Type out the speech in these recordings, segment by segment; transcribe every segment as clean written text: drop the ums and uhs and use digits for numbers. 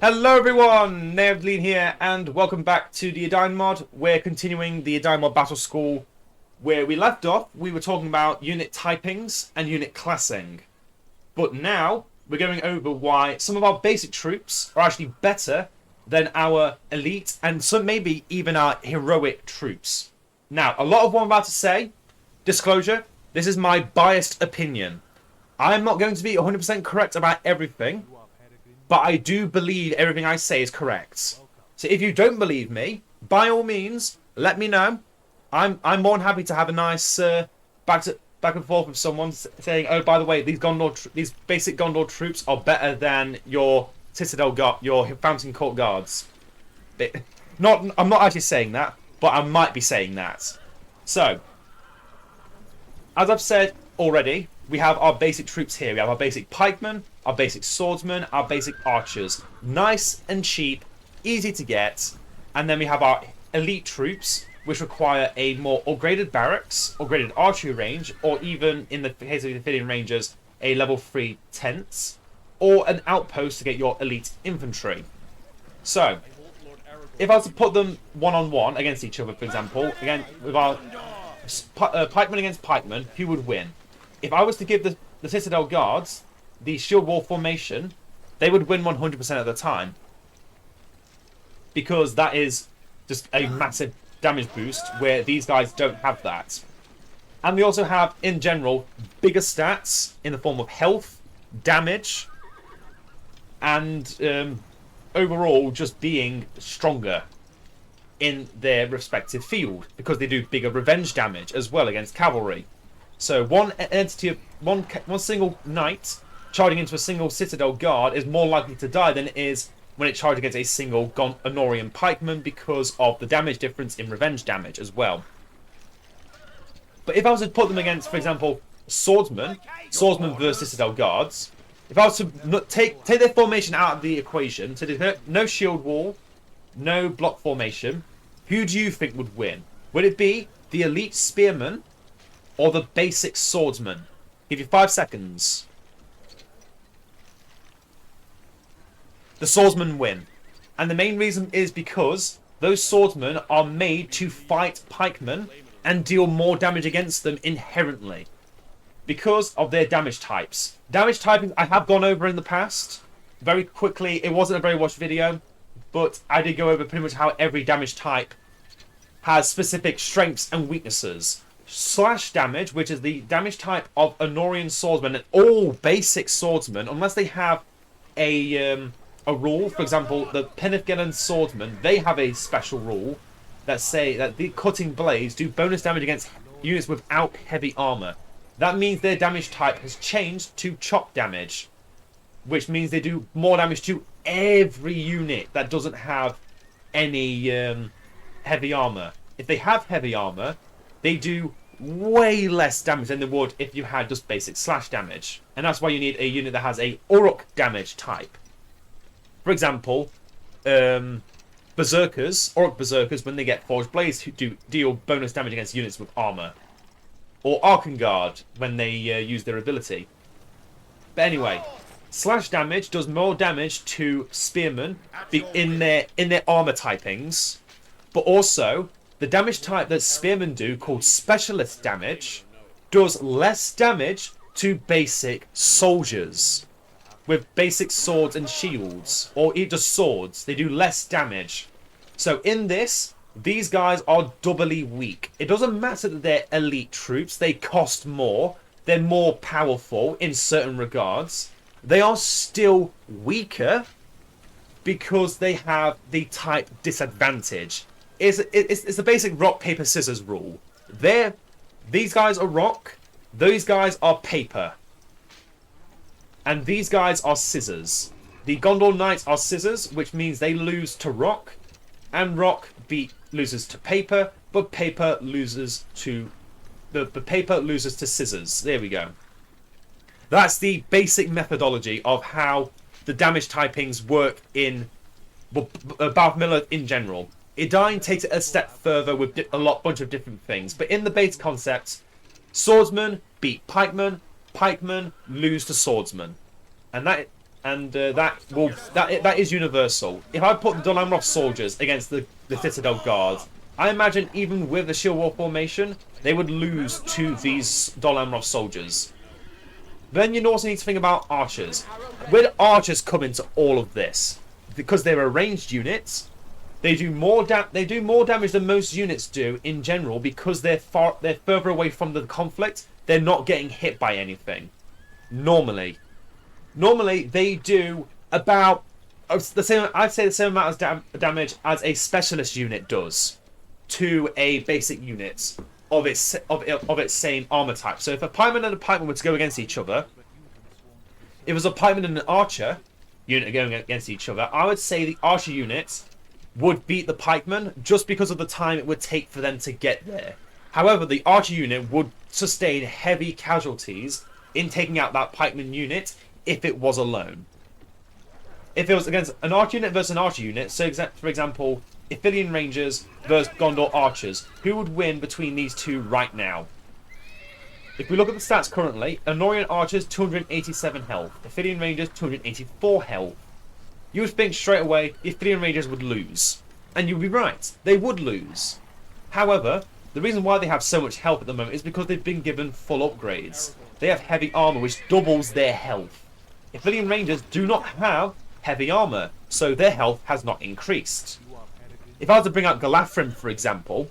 Hello everyone, Edain here, and welcome back to the Edain Mod. We're continuing the Edain Mod Battle School. Where we left off, we were talking about unit typings and unit classing. But now, we're going over why some of our basic troops are actually better than our elite, and some maybe even our heroic troops. Now, a lot of what I'm about to say, disclosure, this is my biased opinion. I'm not going to be 100% correct about everything, but I do believe everything I say is correct. So if you don't believe me, by all means, let me know. I'm more than happy to have a nice back and forth with someone saying, "Oh, by the way, these basic Gondor troops are better than your your Fountain Court guards." I'm not actually saying that, but I might be saying that. So, as I've said already, we have our basic troops here. We have our basic pikemen, our basic swordsmen, our basic archers. Nice and cheap, easy to get. And then we have our elite troops, which require a more upgraded barracks, upgraded archery range, or even, in the case of the Ophidian Rangers, a level 3 tents, or an outpost to get your elite infantry. So, if I was to put them one-on-one against each other, for example, again, with our pikemen against pikemen, who would win? If I was to give the Citadel Guards the shield wall formation, they would win 100% of the time. Because that is just a massive damage boost, where these guys don't have that. And we also have, in general, bigger stats in the form of health, damage, and overall just being stronger in their respective field, because they do bigger revenge damage as well against cavalry. So one entity of one single knight charging into a single Citadel Guard is more likely to die than it is when it charges against a single Honorian pikeman, because of the damage difference in revenge damage as well. But if I was to put them against, for example, swordsmen versus Citadel Guards, if I was to take their formation out of the equation, so there's no shield wall, no block formation, who do you think would win? Would it be the elite spearman or the basic swordsman? Give you 5 seconds. The swordsmen win. And the main reason is because those swordsmen are made to fight pikemen and deal more damage against them inherently, because of their damage types. Damage typing I have gone over in the past very quickly. It wasn't a very watched video, but I did go over pretty much how every damage type has specific strengths and weaknesses. Slash damage, which is the damage type of Honorian swordsmen, and all basic swordsmen, unless they have a rule. For example, the Penithgellan swordsmen, they have a special rule that say that the cutting blades do bonus damage against units without heavy armor. That means their damage type has changed to chop damage, which means they do more damage to every unit that doesn't have any heavy armor. If they have heavy armor, they do way less damage than they would if you had just basic slash damage. And that's why you need a unit that has a Uruk damage type. For example, Uruk Berserkers, when they get Forged Blades, who do deal bonus damage against units with armor. Or Arkengard, when they use their ability. But anyway, slash damage does more damage to spearmen in their armor typings, but also the damage type that spearmen do, called specialist damage, does less damage to basic soldiers with basic swords and shields, or just swords. They do less damage. So in this, these guys are doubly weak. It doesn't matter that they're elite troops, they cost more, they're more powerful in certain regards. They are still weaker because they have the type disadvantage. It's the basic rock, paper, scissors rule. These guys are rock, those guys are paper. And these guys are scissors. The Gondor Knights are scissors, which means they lose to rock, and rock loses to paper, but paper loses to the paper loses to scissors. There we go. That's the basic methodology of how the damage typings work in Balthamilla in general. Edain takes it a step further with bunch of different things, but in the base concept, swordsmen beat pikemen, pikemen lose to swordsmen, and that and that is universal. If I put the Dol soldiers against the Citadel Guards, I imagine even with the Shield Wall formation, they would lose to these Dol soldiers. Then you also need to think about archers. Where do archers come into all of this? Because they're a ranged units, they do more damage than most units do in general because they're further away from the conflict. They're not getting hit by anything. Normally they do about the same. I'd say the same amount of damage as a specialist unit does to a basic unit of its same armor type. So if a pikeman and a pikeman were to go against each other, if it was a pikeman and an archer unit going against each other, I would say the archer units would beat the pikeman just because of the time it would take for them to get there. However, the archer unit would sustain heavy casualties in taking out that pikeman unit if it was alone. If it was against an archer unit versus an archer unit, so for example, Ithilien Rangers versus Gondor Archers, who would win between these two right now? If we look at the stats currently, Anorian Archers 287 health, Ithilien Rangers 284 health. You would think straight away Ithilien Rangers would lose. And you'd be right, they would lose. However, the reason why they have so much health at the moment is because they've been given full upgrades. They have heavy armor which doubles their health. Ithilien Rangers do not have heavy armor, so their health has not increased. If I was to bring out Galafrim, for example,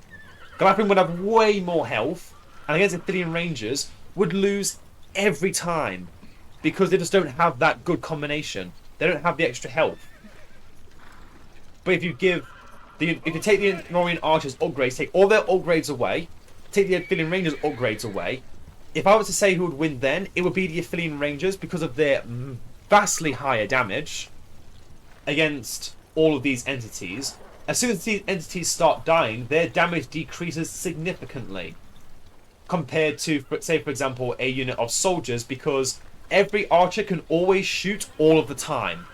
Galafrim would have way more health, and against Ithilien Rangers would lose every time because they just don't have that good combination. They don't have the extra health. But if you take the Anorian Archers upgrades, take all their upgrades away, take the Ithilien Rangers upgrades away, if I was to say who would win then, it would be the Ithilien Rangers because of their vastly higher damage against all of these entities. As soon as these entities start dying, their damage decreases significantly compared to, say, for example, a unit of soldiers, because every archer can always shoot all of the time.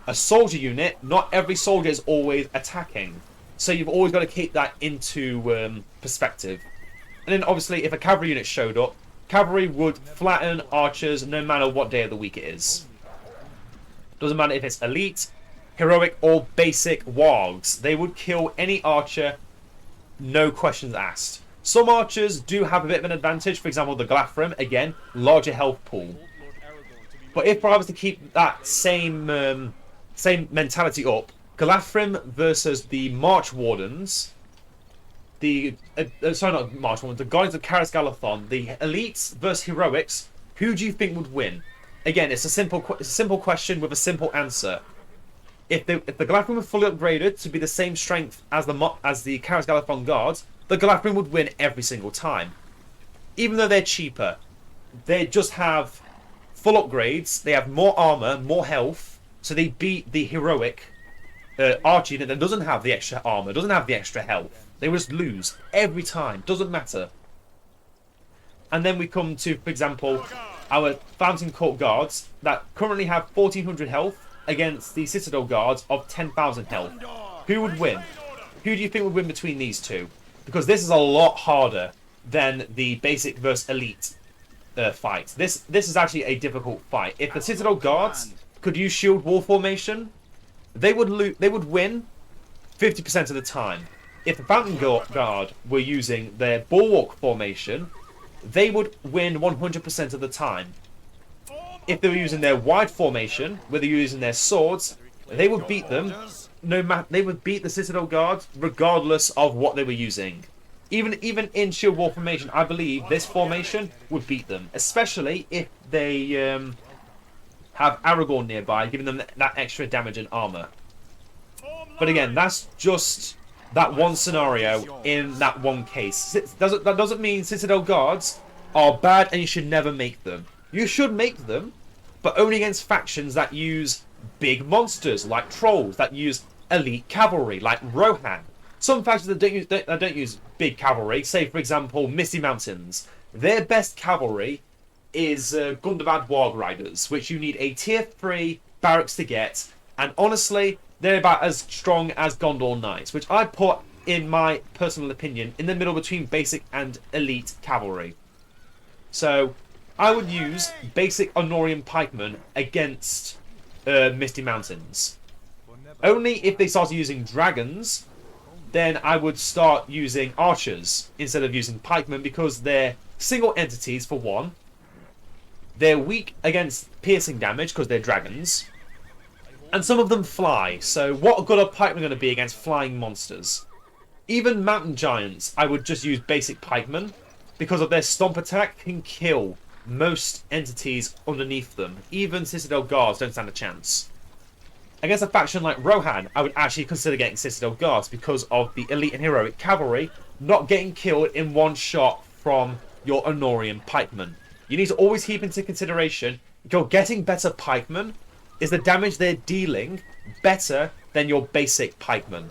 A soldier unit, not every soldier is always attacking. So you've always got to keep that into perspective. And then obviously, if a cavalry unit showed up, cavalry would flatten archers no matter what day of the week it is. Doesn't matter if it's elite, heroic, or basic wargs. They would kill any archer, no questions asked. Some archers do have a bit of an advantage. For example, the Galafrim, again, larger health pool. But if I was to keep that same mentality up, Galafrim versus the March Wardens, the Guardians of Karas Galathon, the elites versus heroics, who do you think would win? Again, it's a simple question with a simple answer. If the Galafrim were fully upgraded to be the same strength as the Karas Galathon Guards, the Galafrim would win every single time. Even though they're cheaper, they just have full upgrades, they have more armor, more health, so they beat the heroic archer unit that doesn't have the extra armor, doesn't have the extra health. They just lose every time, doesn't matter. And then we come to, for example, our Fountain Court Guards that currently have 1400 health against the Citadel Guards of 10,000 health. Who would win? Who do you think would win between these two? Because this is a lot harder than the basic versus elite fight. This is actually a difficult fight. If the Citadel Guards could use shield wall formation, they would win 50% of the time. If the Fountain Guard were using their bulwark formation, they would win 100% of the time. If they were using their wide formation, where they're using their swords, they would beat them. They would beat the Citadel Guards regardless of what they were using. Even in shield wall formation, I believe this formation would beat them, especially if they have Aragorn nearby, giving them that extra damage and armor. But again, that's just that one scenario in that one case. That doesn't mean Citadel Guards are bad and you should never make them. You should make them, but only against factions that use big monsters like trolls, that use elite cavalry like Rohan. Some factions that don't use big cavalry, say for example Misty Mountains, their best cavalry is Gundabad Warg Riders, which you need a tier 3 barracks to get, and honestly they're about as strong as Gondor Knights, which I put, in my personal opinion, in the middle between basic and elite cavalry. So I would use basic Honorian pikemen against Misty Mountains. Only if they started using dragons, then I would start using archers instead of using pikemen, because they're single entities for one. They're weak against piercing damage because they're dragons. And some of them fly, so what good are pikemen going to be against flying monsters? Even mountain giants, I would just use basic pikemen, because of their stomp attack can kill most entities underneath them. Even Citadel Guards don't stand a chance. Against a faction like Rohan, I would actually consider getting Citadel Guards because of the elite and heroic cavalry not getting killed in one shot from your Honorian pikemen. You need to always keep into consideration, if you're getting better pikemen, is the damage they're dealing better than your basic pikemen?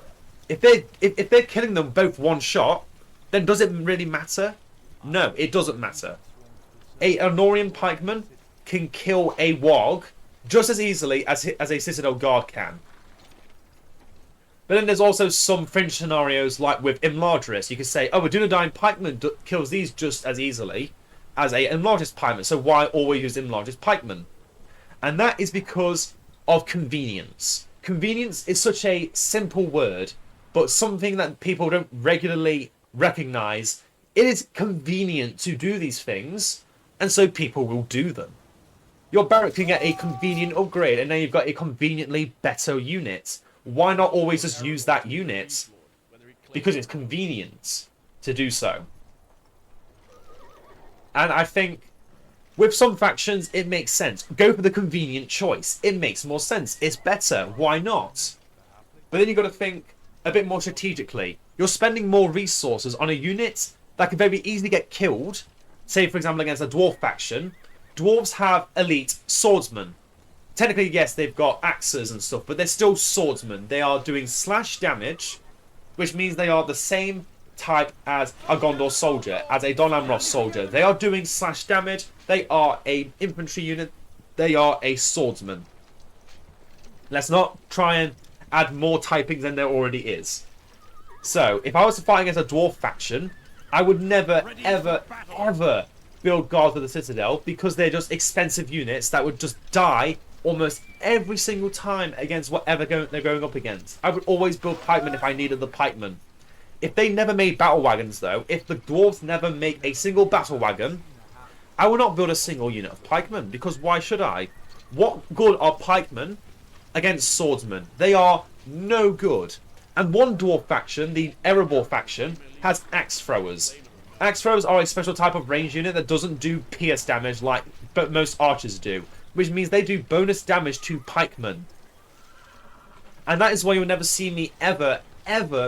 If they're killing them both one shot, then does it really matter? No, it doesn't matter. A Honorian pikeman can kill a Warg just as easily as a Citadel Guard can. But then there's also some fringe scenarios, like with Imladris. You could say, oh, a Dunedain pikeman kills these just as easily as a Imladris pikeman, so why always use Imladris pikeman? And that is because of convenience. Convenience is such a simple word, but something that people don't regularly recognize. It is convenient to do these things, and so people will do them. Your barrack can get a convenient upgrade, and now you've got a conveniently better unit. Why not always just use that unit? Because it's convenient to do so. And I think with some factions, it makes sense. Go for the convenient choice. It makes more sense. It's better. Why not? But then you've got to think a bit more strategically. You're spending more resources on a unit that can very easily get killed. Say, for example, against a dwarf faction. Dwarves have elite swordsmen. Technically, yes, they've got axes and stuff, but they're still swordsmen. They are doing slash damage, which means they are the same type as a Gondor soldier, as a Don Amroth soldier. They are doing slash damage. They are an infantry unit. They are a swordsman. Let's not try and add more typing than there already is. So, if I was to fight against a dwarf faction, I would never, ever, ever build guards with the Citadel, because they're just expensive units that would just die almost every single time against whatever they're going up against. I would always build pikemen if I needed the pikemen. If they never made battle wagons, though, if the dwarves never make a single battle wagon, I will not build a single unit of pikemen, because why should I? What good are pikemen against swordsmen? They are no good. And one dwarf faction, the Erebor faction, has axe throwers. Axe throwers are a special type of range unit that doesn't do pierce damage like most archers do, which means they do bonus damage to pikemen. And that is why you'll never see me ever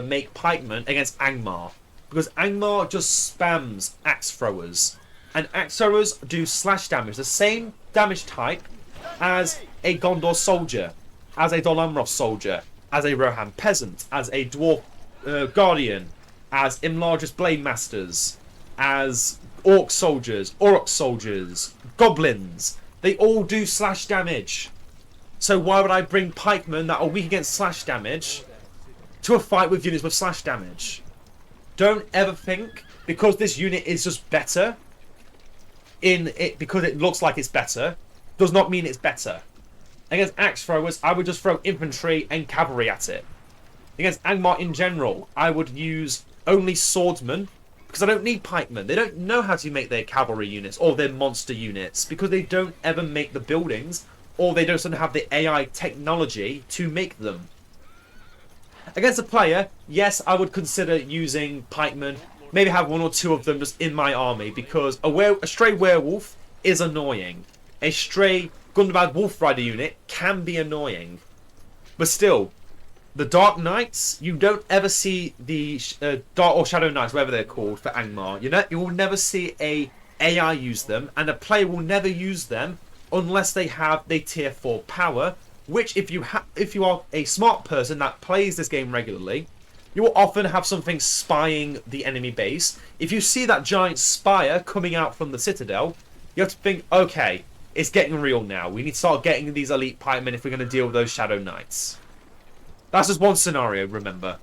make pikemen against Angmar, because Angmar just spams axe throwers, and axe throwers do slash damage, the same damage type as a Gondor soldier, as a Dol Amroth soldier, as a Rohan peasant, as a dwarf guardian, as Imladris blade masters, as orc soldiers, Orc soldiers, goblins. They all do slash damage. So why would I bring pikemen that are weak against slash damage to a fight with units with slash damage? Don't ever think because this unit is just better because it looks like it's better does not mean it's better. Against axe throwers, I would just throw infantry and cavalry at it. Against Angmar in general, I would use only swordsmen, because I don't need pikemen. They don't know how to make their cavalry units or their monster units, because they don't ever make the buildings, or they don't have the AI technology to make them. Against a player, yes, I would consider using pikemen. Maybe have one or two of them just in my army, because a stray werewolf is annoying. A stray Gundabad Wolf Rider unit can be annoying. But still, the Dark Knights, you don't ever see the Dark or Shadow Knights, whatever they're called, for Angmar. You will never see a AI use them, and a player will never use them unless they have the tier 4 power, which if you are a smart person that plays this game regularly, you will often have something spying the enemy base. If you see that giant spire coming out from the Citadel, you have to think, okay, it's getting real now. We need to start getting these elite pikemen if we're going to deal with those Shadow Knights. That's just one scenario, remember.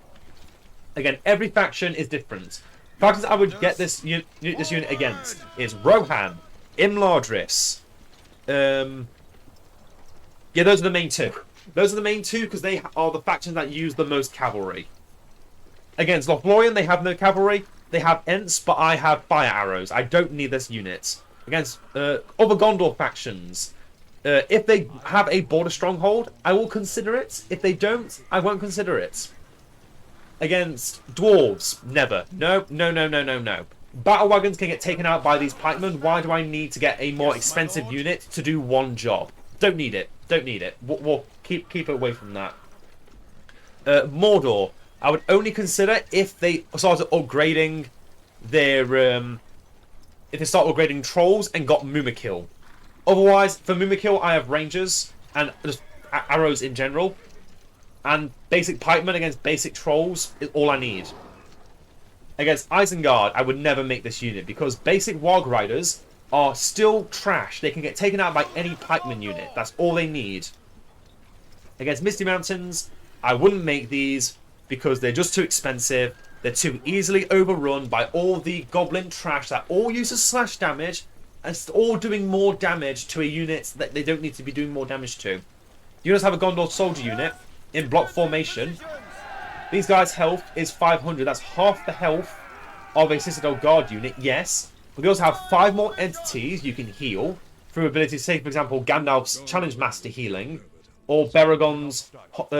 Again, every faction is different. Factions I would get this unit against is Rohan, Imladris. Yeah, Yeah, those are the main two. Those are the main two because they are the factions that use the most cavalry. Against Lothlorien, they have no cavalry. They have Ents, but I have fire arrows. I don't need this unit. Against other Gondor factions, if they have a border stronghold, I will consider it. If they don't, I won't consider it. Against dwarves, never. No, no, no, no, no, no. Battle wagons can get taken out by these pikemen. Why do I need to get a more expensive unit to do one job? Don't need it. Don't need it. We'll keep it away from that. Mordor, I would only consider if they started upgrading their if they start upgrading trolls and got Mumakil. Otherwise, for Mumakil, I have rangers and just arrows in general. And basic pikemen against basic trolls is all I need. Against Isengard, I would never make this unit because basic Warg Riders are still trash. They can get taken out by any pikeman unit. That's all they need. Against Misty Mountains, I wouldn't make these because they're just too expensive. They're too easily overrun by all the goblin trash that all uses slash damage and it's all doing more damage to a unit that they don't need to be doing more damage to. You just have a Gondor soldier unit in block formation. These guys' health is 500. That's half the health of a Citadel Guard unit, yes. But they also have 5 more entities you can heal through abilities, say for example Gandalf's Challenge Master healing, or Baragon's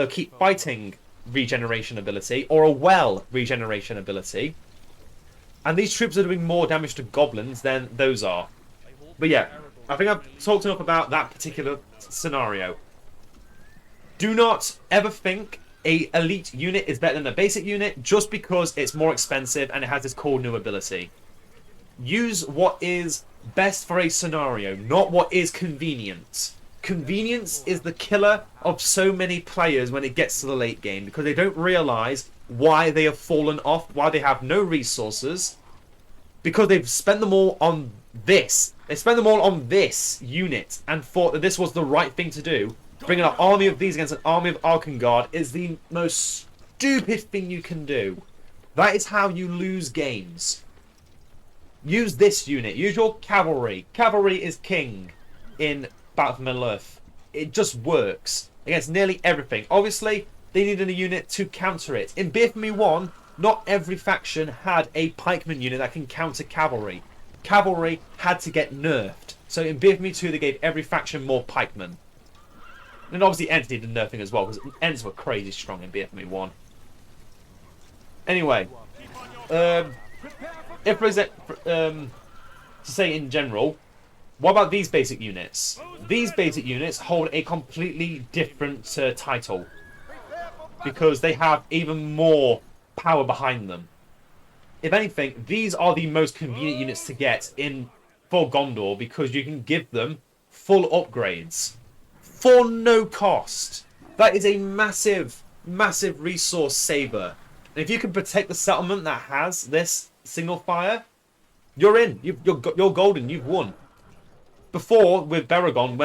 Keep Fighting regeneration ability, or a Well regeneration ability. And these troops are doing more damage to goblins than those are. But yeah, I think I've talked enough about that particular scenario. Do not ever think a elite unit is better than a basic unit just because it's more expensive and it has this cool new ability. Use what is best for a scenario, not what is convenient. Convenience is the killer of so many players when it gets to the late game because they don't realise why they have fallen off, why they have no resources, because they've spent them all on this. They spent them all on this unit and thought that this was the right thing to do. Bringing an army of these against an army of Arkengard is the most stupid thing you can do. That is how you lose games. Use this unit. Use your cavalry. Cavalry is king in Battle for Middle-earth. It just works against nearly everything. Obviously, they needed a unit to counter it. In BFME 1, not every faction had a pikeman unit that can counter cavalry. Cavalry had to get nerfed. So in BFME 2, they gave every faction more pikemen. And obviously Ents needed nerfing as well, because Ents were crazy strong in BFME 1. Anyway, if to say in general, what about these basic units? These basic units hold a completely different title, because they have even more power behind them. If anything, these are the most convenient units to get for Gondor, because you can give them full upgrades for no cost. That is a massive, massive resource saver. And if you can protect the settlement that has this single fire, you're in. You're golden. You've won. Before, with Baragon,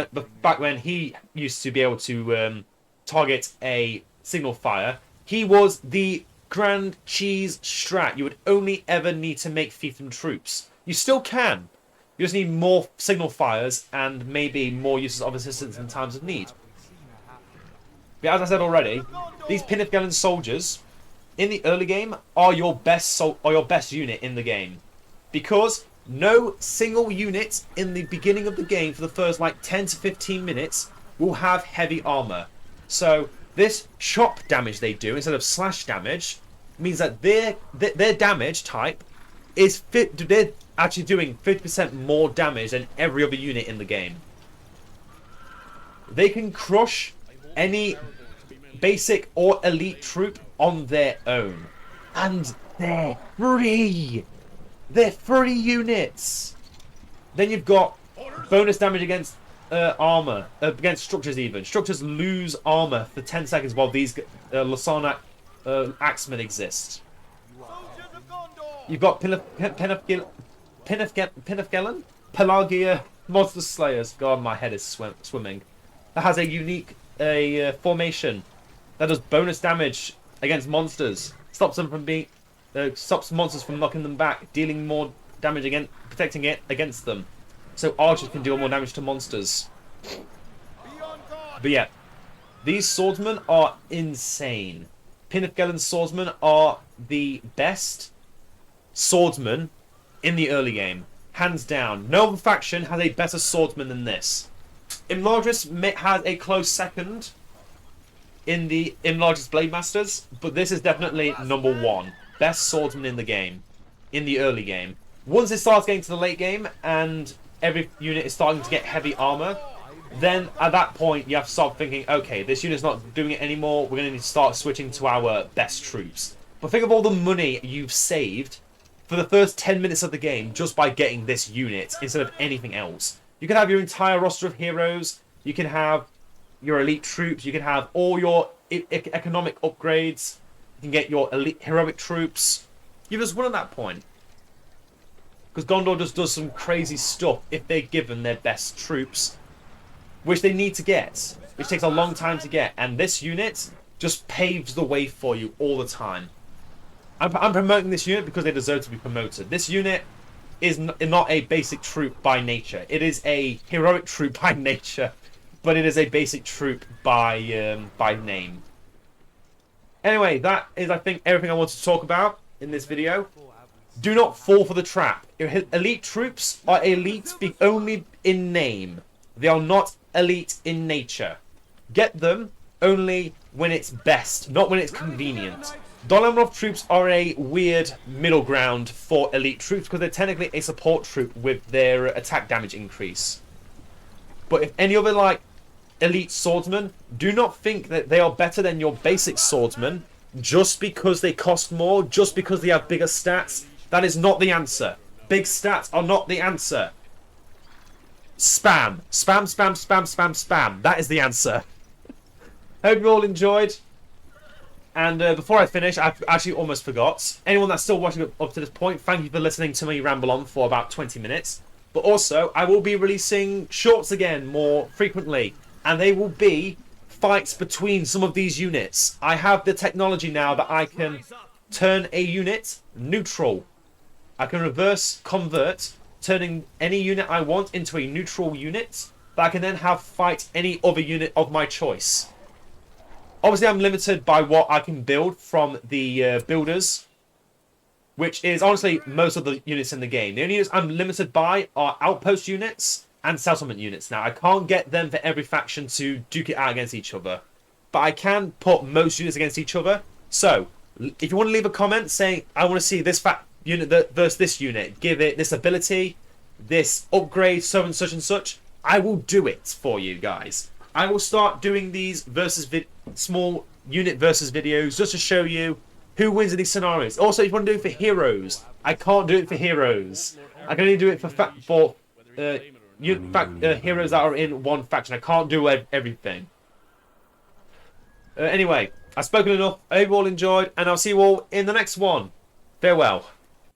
back when he used to be able to target a signal fire, he was the Grand Cheese strat. You would only ever need to make fiefdom troops. You still can. You just need more signal fires and maybe more uses of assistance in times of need. But as I said already, these Pinnithgalen soldiers in the early game are your best unit in the game, because no single unit in the beginning of the game for the first like 10 to 15 minutes will have heavy armor. So this chop damage they do instead of slash damage means that their damage type is they're actually doing 50% more damage than every other unit in the game. They can crush any basic or elite troop on their own. And they're free! They're free units! Then you've got bonus damage against armor, against structures even. Structures lose armor for 10 seconds while these Lasana axemen exist. You've got Pinnithgalen? Pelagia Monster Slayers. God, my head is swimming. That has a unique formation that does bonus damage against monsters. Stops them from being... stops monsters from knocking them back, dealing more damage against... protecting it against them. So archers can deal more damage to monsters. But yeah, these swordsmen are insane. Pinafgellan swordsmen are the best swordsmen in the early game. Hands down. No other faction has a better swordsman than this. Imladris has a close second in the Imladris Blade Masters, but this is definitely #1. Best swordsman in the game. In the early game. Once it starts getting to the late game and every unit is starting to get heavy armor, then at that point you have to start thinking, okay, this unit's not doing it anymore, we're going to need to start switching to our best troops. But think of all the money you've saved for the first 10 minutes of the game just by getting this unit instead of anything else. You can have your entire roster of heroes, you can have your elite troops, you can have all your economic upgrades, you can get your elite heroic troops. You've just won at that point. Because Gondor just does some crazy stuff if they're given their best troops, which they need to get, which takes a long time to get, and this unit just paves the way for you all the time. I'm promoting this unit because they deserve to be promoted. This unit is not a basic troop by nature. It is a heroic troop by nature, but it is a basic troop by name. Anyway, that is, I think, everything I wanted to talk about in this video. Do not fall for the trap. Elite troops are elite only in name. They are not elite in nature. Get them only when it's best, not when it's convenient. Dolamarov troops are a weird middle ground for elite troops because they're technically a support troop with their attack damage increase. But if any other like elite swordsmen, do not think that they are better than your basic swordsmen just because they cost more, just because they have bigger stats. That is not the answer. Big stats are not the answer. Spam. Spam, spam, spam, spam, spam. That is the answer. Hope you all enjoyed. And before I finish, I actually almost forgot. Anyone that's still watching up to this point, thank you for listening to me ramble on for about 20 minutes. But also, I will be releasing shorts again more frequently. And they will be fights between some of these units. I have the technology now that I can turn a unit neutral. I can reverse convert, turning any unit I want into a neutral unit that I can then have fight any other unit of my choice. Obviously, I'm limited by what I can build from the builders, which is honestly most of the units in the game. The only units I'm limited by are outpost units and settlement units. Now, I can't get them for every faction to duke it out against each other, but I can put most units against each other. So, if you want to leave a comment saying, I want to see this unit versus this unit, give it this ability, this upgrade, so and such, I will do it for you guys. I will start doing these small unit versus videos just to show you who wins in these scenarios. Also, if you want to do it for heroes, I can't do it for heroes. I can only do it for heroes that are in one faction. I can't do everything. Anyway, I've spoken enough. I hope you all enjoyed, and I'll see you all in the next one. Farewell.